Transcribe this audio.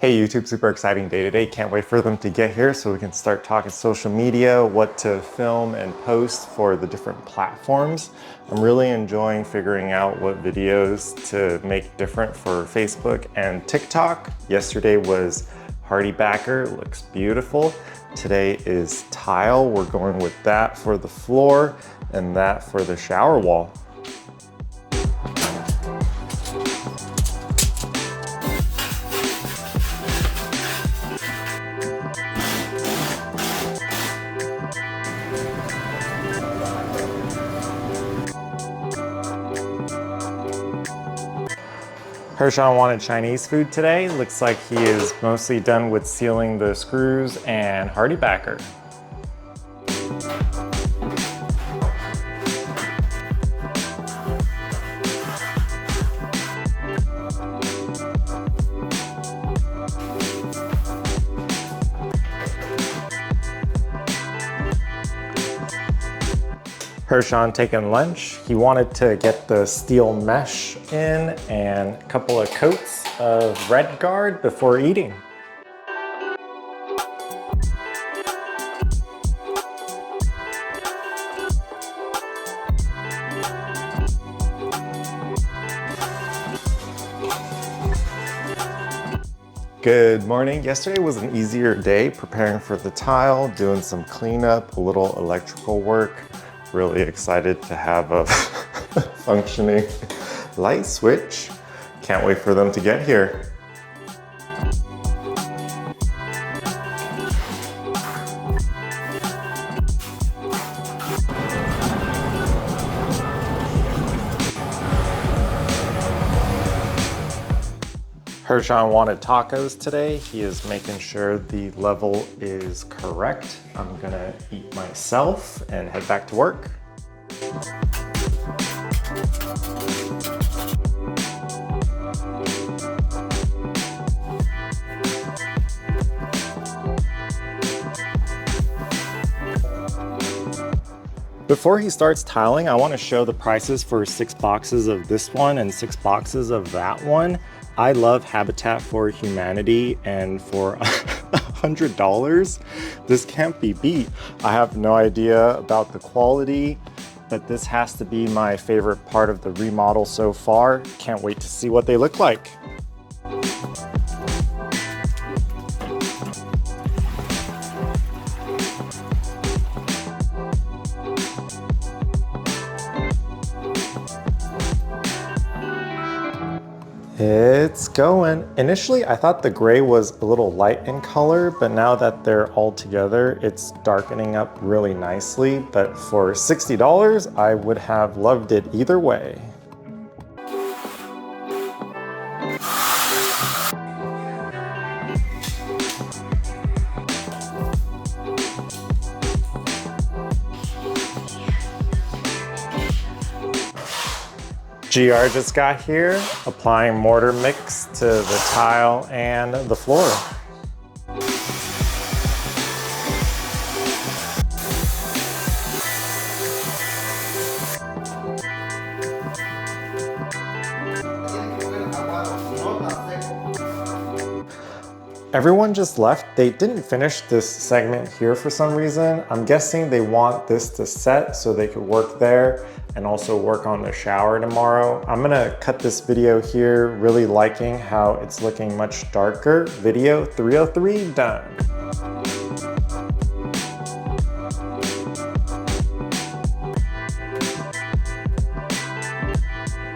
Hey YouTube, super exciting day today. Can't wait for them to get here so we can start talking social media, what to film and post for the different platforms. I'm really enjoying figuring out what videos to make different for Facebook and TikTok. Yesterday was Hardy Backer, looks beautiful. Today is tile. We're going with that for the floor and that for the shower wall. Gerson wanted Chinese food today. Looks like he is mostly done with sealing the screws and Hardy Backer. Gerson taking lunch. He wanted to get the steel mesh in and a couple of coats of RedGard before eating. Good morning. Yesterday was an easier day preparing for the tile, doing some cleanup, a little electrical work. Really excited to have a functioning light switch. Can't wait for them to get here. Gerson wanted tacos today. He is making sure the level is correct. I'm gonna eat myself and head back to work. Before he starts tiling, I want to show the prices for 6 boxes of this one and 6 boxes of that one. I love Habitat for Humanity, and for $100, this can't be beat. I have no idea about the quality, but this has to be my favorite part of the remodel so far. Can't wait to see what they look like. It's going. Initially, I thought the gray was a little light in color, but now that they're all together, it's darkening up really nicely. But for $60, I would have loved it either way. GR just got here, applying mortar mix to the tile and the floor. Everyone just left. They didn't finish this segment here for some reason. I'm guessing they want this to set so they could work there and also work on the shower tomorrow. I'm gonna cut this video here, really liking how it's looking much darker. Video 303 done.